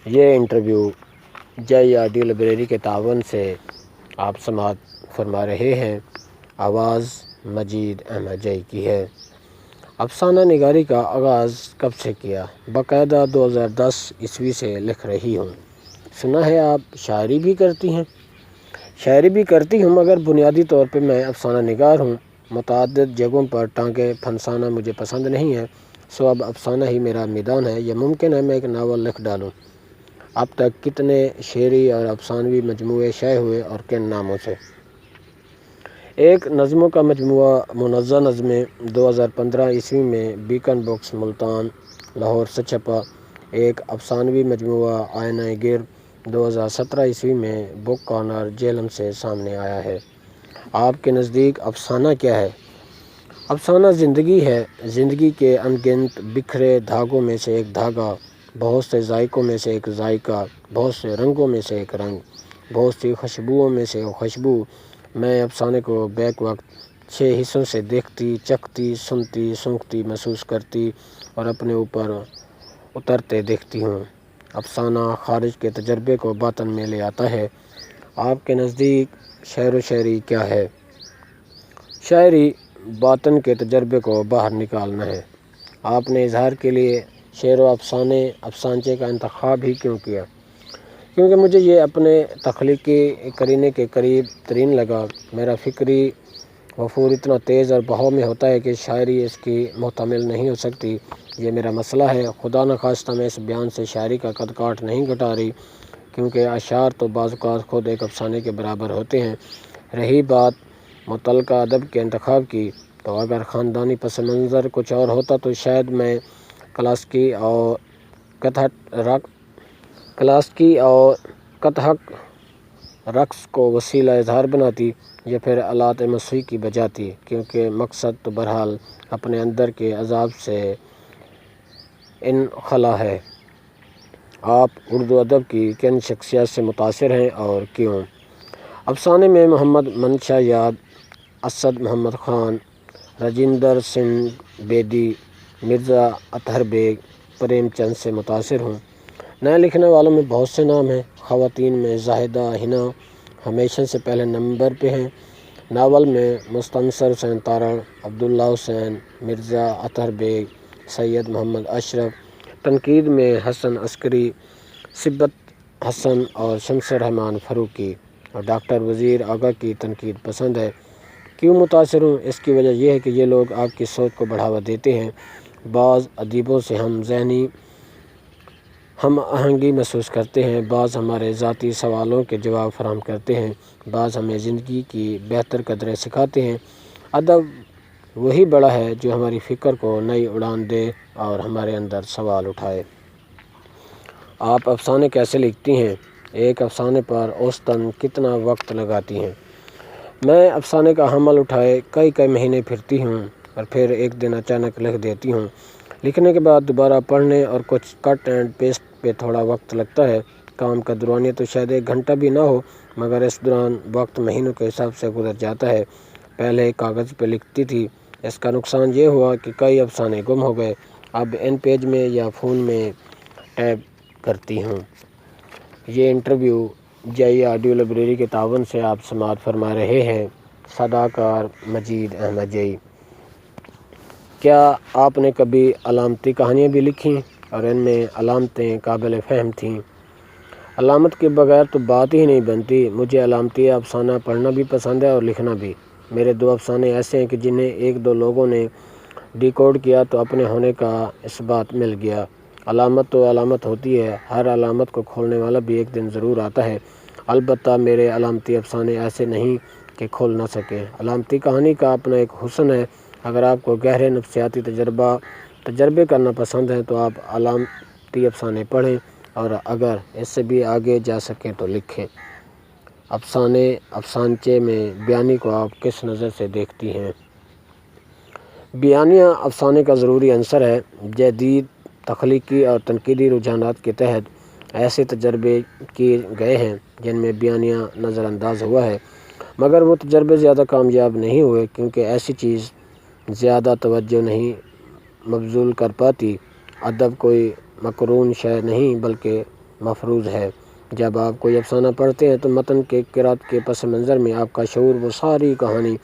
یہ انٹرویو جے audio library کے تعاون سے آپ سماعت فرما رہے ہیں۔ آواز مجید احمد جے کی ہے۔ افسانہ نگاری کا آغاز کب سے کیا؟ باقاعدہ 2010 عیسوی سے لکھ رہی ہوں۔ سنا ہے آپ شاعری بھی کرتی ہیں؟ شاعری بھی کرتی ہوں، مگر بنیادی طور پہ میں افسانہ نگار ہوں۔ متعدد جگہوں پر ٹانکے پھنسانا مجھے پسند نہیں ہے، سو اب افسانہ ہی میرا میدان ہے۔ یہ ممکن ہے میں ایک ناول لکھ ڈالوں۔ اب تک کتنے شعری اور افسانوی مجموعے شائع ہوئے اور کن ناموں سے؟ ایک نظموں کا مجموعہ منزہ نظمیں 2015 عیسوی میں بیکن بکس ملتان لاہور سے چھپا۔ ایک افسانوی مجموعہ آئینہ گر 2017 عیسوی میں بک کارنر جہلم سے سامنے آیا ہے۔ آپ کے نزدیک افسانہ کیا ہے؟ افسانہ زندگی ہے، زندگی کے ان گنت بکھرے دھاگوں میں سے ایک دھاگا، بہت سے ذائقوں میں سے ایک ذائقہ، بہت سے رنگوں میں سے ایک رنگ، بہت سی خوشبوؤں میں سے ایک خوشبو۔ میں افسانے کو بیک وقت 6 حصوں سے دیکھتی، چکھتی، سنتی، سونگھتی، محسوس کرتی اور اپنے اوپر اترتے دیکھتی ہوں۔ افسانہ خارج کے تجربے کو باطن میں لے آتا ہے۔ آپ کے نزدیک شعر و شاعری کیا ہے؟ شاعری باطن کے تجربے کو باہر نکالنا ہے۔ آپ نے اظہار کے لیے شعر و افسانچے کا انتخاب ہی کیوں کیا؟ کیونکہ مجھے یہ اپنے تخلیقی قرینے کے قریب ترین لگا۔ میرا فکری وفور اتنا تیز اور بہاؤ میں ہوتا ہے کہ شاعری اس کی محتمل نہیں ہو سکتی۔ یہ میرا مسئلہ ہے۔ خدا نخواستہ میں اس بیان سے شاعری کا قد کاٹ نہیں گھٹا رہی، کیونکہ اشعار تو بعض اوقات خود ایک افسانے کے برابر ہوتے ہیں۔ رہی بات متعلقہ ادب کے انتخاب کی، تو اگر خاندانی پس منظر کچھ اور ہوتا تو شاید میں کلاسیکی اور کتھک رقص کو وسیلہ اظہار بناتی یا پھر آلات موسیقی بجاتی، کیونکہ مقصد تو بہرحال اپنے اندر کے عذاب سے انخلا ہے۔ آپ اردو ادب کی کن شخصیات سے متاثر ہیں اور کیوں؟ افسانے میں محمد منشا یاد، اسد محمد خان، راجندر سنگھ بیدی، مرزا اطہر بیگ، پریم چند سے متاثر ہوں۔ نئے لکھنے والوں میں بہت سے نام ہیں۔ خواتین میں زاہدہ حنا ہمیشہ سے پہلے نمبر پہ ہیں۔ ناول میں مستنصر حسین تارڑ، عبداللہ حسین، مرزا اطہر بیگ، سید محمد اشرف۔ تنقید میں حسن عسکری، صبغت حسن اور شمس الرحمن فاروقی اور ڈاکٹر وزیر آغا کی تنقید پسند ہے۔ کیوں متاثر ہوں؟ اس کی وجہ یہ ہے کہ یہ لوگ آپ کی سوچ کو بڑھاوا دیتے ہیں۔ بعض ادیبوں سے ہم ذہنی ہم آہنگی محسوس کرتے ہیں، بعض ہمارے ذاتی سوالوں کے جواب فراہم کرتے ہیں، بعض ہمیں زندگی کی بہتر قدریں سکھاتے ہیں۔ ادب وہی بڑا ہے جو ہماری فکر کو نئی اڑان دے اور ہمارے اندر سوال اٹھائے۔ آپ افسانے کیسے لکھتی ہیں؟ ایک افسانے پر اوسطاً کتنا وقت لگاتی ہیں؟ میں افسانے کا حمل اٹھائے کئی مہینے پھرتی ہوں اور پھر ایک دن اچانک لکھ دیتی ہوں۔ لکھنے کے بعد دوبارہ پڑھنے اور کچھ کٹ اینڈ پیسٹ پہ تھوڑا وقت لگتا ہے۔ کام کا دورانیہ تو شاید 1 گھنٹہ بھی نہ ہو، مگر اس دوران وقت مہینوں کے حساب سے گزر جاتا ہے۔ پہلے کاغذ پہ لکھتی تھی، اس کا نقصان یہ ہوا کہ کئی افسانے گم ہو گئے۔ اب ان پیج میں یا فون میں ٹائپ کرتی ہوں۔ یہ انٹرویو جے آڈیو لائبریری کے تعاون سے آپ سماعت فرما رہے ہیں۔ صداکار مجید احمد جے۔ کیا آپ نے کبھی علامتی کہانیاں بھی لکھیں اور ان میں علامتیں قابل فہم تھیں؟ علامت کے بغیر تو بات ہی نہیں بنتی۔ مجھے علامتی افسانہ پڑھنا بھی پسند ہے اور لکھنا بھی۔ میرے 2 افسانے ایسے ہیں کہ جنہیں 1-2 لوگوں نے ڈیکوڈ کیا تو اپنے ہونے کا اثبات مل گیا۔ علامت تو علامت ہوتی ہے، ہر علامت کو کھولنے والا بھی ایک دن ضرور آتا ہے۔ البتہ میرے علامتی افسانے ایسے نہیں کہ کھول نہ سکیں۔ علامتی کہانی کا اپنا ایک حسن ہے۔ اگر آپ کو گہرے نفسیاتی تجربے کرنا پسند ہیں تو آپ علامتی افسانے پڑھیں، اور اگر اس سے بھی آگے جا سکیں تو لکھیں۔ افسانچے میں بیانی کو آپ کس نظر سے دیکھتی ہیں؟ بیانیہ افسانے کا ضروری عنصر ہے۔ جدید تخلیقی اور تنقیدی رجحانات کے تحت ایسے تجربے کیے گئے ہیں جن میں بیانیہ نظر انداز ہوا ہے، مگر وہ تجربے زیادہ کامیاب نہیں ہوئے، کیونکہ ایسی چیز زیادہ توجہ نہیں مبذول کر پاتی۔ ادب کوئی مقرون شے نہیں بلکہ مفروض ہے۔ جب آپ کوئی افسانہ پڑھتے ہیں تو متن کے قرأت کے پس منظر میں آپ کا شعور وہ ساری کہانی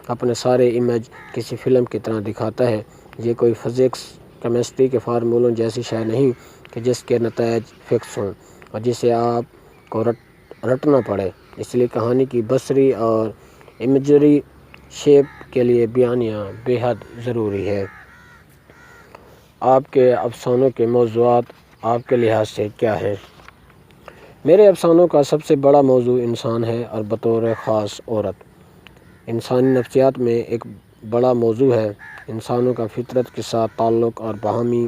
اپنے سارے امیج کسی فلم کی طرح دکھاتا ہے۔ یہ کوئی فزکس کیمسٹری کے فارمولوں جیسی شے نہیں کہ جس کے نتائج فکس ہوں اور جسے آپ کو رٹنا پڑے۔ اس لیے کہانی کی بصری اور امیجری شیپ کے لیے بیانیہ بے حد ضروری ہے۔ آپ کے افسانوں کے موضوعات آپ کے لحاظ سے کیا ہیں؟ میرے افسانوں کا سب سے بڑا موضوع انسان ہے اور بطور خاص عورت۔ انسانی نفسیات میں ایک بڑا موضوع ہے۔ انسانوں کا فطرت کے ساتھ تعلق اور باہمی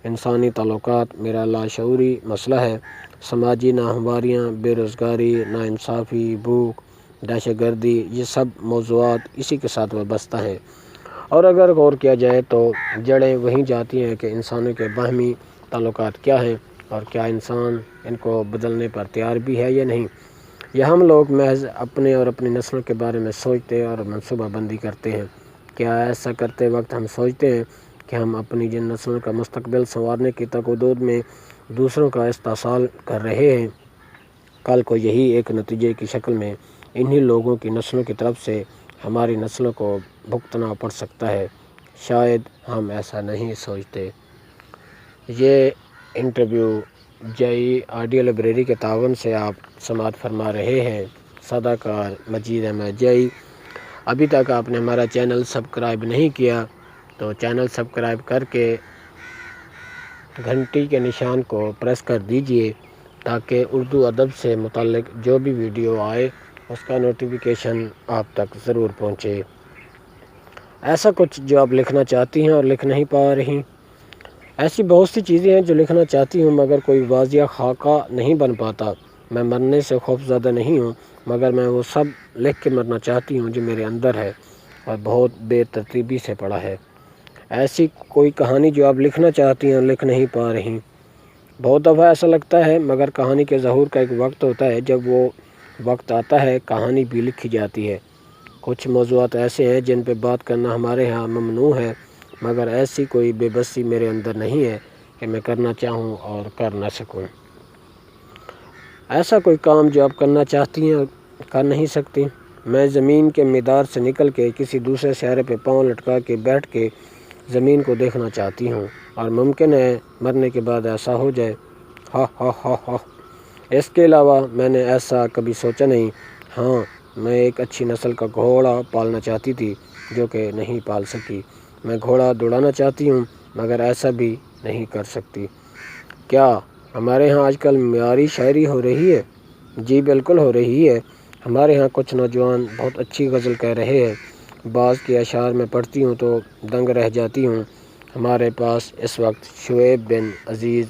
انسانی تعلقات میرا لاشعوری مسئلہ ہے۔ سماجی ناہمواریاں، بے روزگاری، ناانصافی، بھوک، دہشت گردی، یہ سب موضوعات اسی کے ساتھ وابستہ ہیں، اور اگر غور کیا جائے تو جڑیں وہیں جاتی ہیں کہ انسانوں کے باہمی تعلقات کیا ہیں اور کیا انسان ان کو بدلنے پر تیار بھی ہے یا نہیں۔ یہ ہم لوگ محض اپنے اور اپنی نسلوں کے بارے میں سوچتے اور منصوبہ بندی کرتے ہیں۔ کیا ایسا کرتے وقت ہم سوچتے ہیں کہ ہم اپنی جن نسلوں کا مستقبل سنوارنے کی تقدود میں دوسروں کا استحصال کر رہے ہیں، کل کو یہی ایک نتیجے کی شکل میں انہی لوگوں کی نسلوں کی طرف سے ہماری نسلوں کو بھگتنا پڑ سکتا ہے؟ شاید ہم ایسا نہیں سوچتے۔ یہ انٹرویو جئی آڈیو لائبریری کے تعاون سے آپ سماعت فرما رہے ہیں۔ صدہ کار مجید احمد جئی۔ ابھی تک آپ نے ہمارا چینل سبسکرائب نہیں کیا تو چینل سبسکرائب کر کے گھنٹی کے نشان کو پریس کر دیجئے تاکہ اردو ادب سے متعلق جو بھی ویڈیو آئے اس کا نوٹیفیکیشن آپ تک ضرور پہنچے۔ ایسا کچھ جو آپ لکھنا چاہتی ہیں اور لکھ نہیں پا رہی؟ ایسی بہت سی چیزیں ہیں جو لکھنا چاہتی ہوں مگر کوئی واضح خاکہ نہیں بن پاتا۔ میں مرنے سے خوفزدہ نہیں ہوں مگر میں وہ سب لکھ کے مرنا چاہتی ہوں جو میرے اندر ہے اور بہت بے ترتیبی سے پڑا ہے۔ ایسی کوئی کہانی جو آپ لکھنا چاہتی ہیں اور لکھ نہیں پا رہی؟ بہت دفعہ ایسا لگتا ہے مگر کہانی کے ظہور کا ایک وقت ہوتا ہے، جب وہ وقت آتا ہے کہانی بھی لکھی جاتی ہے۔ کچھ موضوعات ایسے ہیں جن پہ بات کرنا ہمارے ہاں ممنوع ہے مگر ایسی کوئی بے بسی میرے اندر نہیں ہے کہ میں کرنا چاہوں اور کر نہ سکوں۔ ایسا کوئی کام جو آپ کرنا چاہتی ہیں اور کر نہیں سکتی؟ میں زمین کے مدار سے نکل کے کسی دوسرے سیارے پہ پاؤں لٹکا کے بیٹھ کے زمین کو دیکھنا چاہتی ہوں، اور ممکن ہے مرنے کے بعد ایسا ہو جائے۔ ہا ہا ہا ہا۔ اس کے علاوہ میں نے ایسا کبھی سوچا نہیں۔ ہاں، میں ایک اچھی نسل کا گھوڑا پالنا چاہتی تھی جو کہ نہیں پال سکی۔ میں گھوڑا دوڑانا چاہتی ہوں مگر ایسا بھی نہیں کر سکتی۔ کیا ہمارے ہاں آج کل معیاری شاعری ہو رہی ہے؟ جی بالکل ہو رہی ہے۔ ہمارے ہاں کچھ نوجوان بہت اچھی غزل کہہ رہے ہیں۔ بعض کے اشعار میں پڑھتی ہوں تو دنگ رہ جاتی ہوں۔ ہمارے پاس اس وقت شعیب بن عزیز،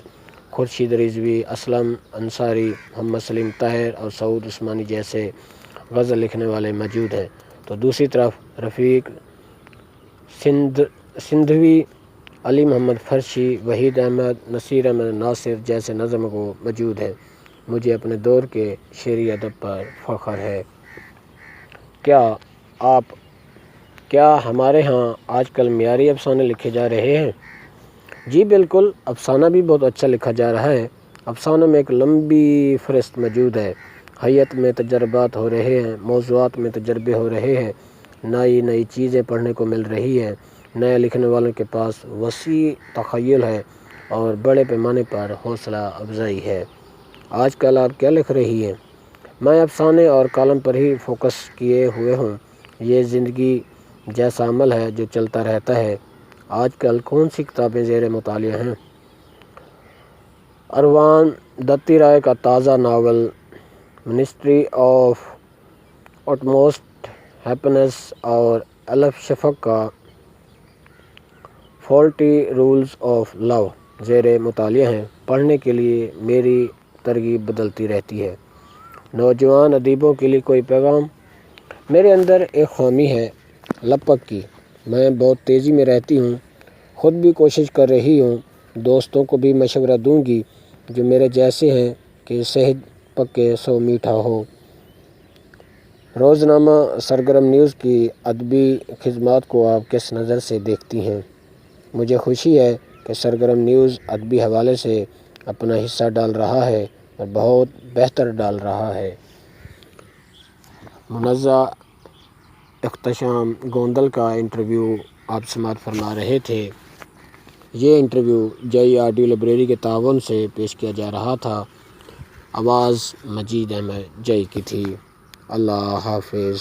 خورشید رضوی، اسلم انصاری، محمد سلیم طاہر اور سعود عثمانی جیسے غزل لکھنے والے موجود ہیں، تو دوسری طرف رفیق سندھوی، علی محمد فرشی، وحید احمد، نصیر احمد ناصر جیسے نظم گو موجود ہیں۔ مجھے اپنے دور کے شعری ادب پر فخر ہے۔ کیا ہمارے ہاں آج کل معیاری افسانے لکھے جا رہے ہیں؟ جی بالکل، افسانہ بھی بہت اچھا لکھا جا رہا ہے۔ افسانوں میں ایک لمبی فہرست موجود ہے۔ حیات میں تجربات ہو رہے ہیں، موضوعات میں تجربے ہو رہے ہیں، نئی چیزیں پڑھنے کو مل رہی ہیں، نئے لکھنے والوں کے پاس وسیع تخیل ہے اور بڑے پیمانے پر حوصلہ افزائی ہے۔ آج کل آپ کیا لکھ رہی ہیں؟ میں افسانے اور کالم پر ہی فوکس کیے ہوئے ہوں۔ یہ زندگی جیسا عمل ہے جو چلتا رہتا ہے۔ آج کل کون سی کتابیں زیر مطالعہ ہیں؟ اروان دتی رائے کا تازہ novel ministry of utmost happiness اور الف شفق کا 40 رولز آف لو زیر مطالعہ ہیں۔ پڑھنے کے لیے میری ترغیب بدلتی رہتی ہے۔ نوجوان ادیبوں کے لیے کوئی پیغام؟ میرے اندر ایک خامی ہے، لپک کی۔ میں بہت تیزی میں رہتی ہوں، خود بھی کوشش کر رہی ہوں، دوستوں کو بھی مشورہ دوں گی جو میرے جیسے ہیں کہ صحت پکے سو میٹھا ہو۔ روزنامہ سرگرم نیوز کی ادبی خدمات کو آپ کس نظر سے دیکھتی ہیں؟ مجھے خوشی ہے کہ سرگرم نیوز ادبی حوالے سے اپنا حصہ ڈال رہا ہے۔ اور بہت بہتر ڈال رہا ہے۔ منزہ اختتام گوندل کا انٹرویو آپ سماعت فرما رہے تھے۔ یہ انٹرویو جئی آڈیو لائبریری کے تعاون سے پیش کیا جا رہا تھا۔ آواز مجید احمد جئی کی تھی۔ اللہ حافظ۔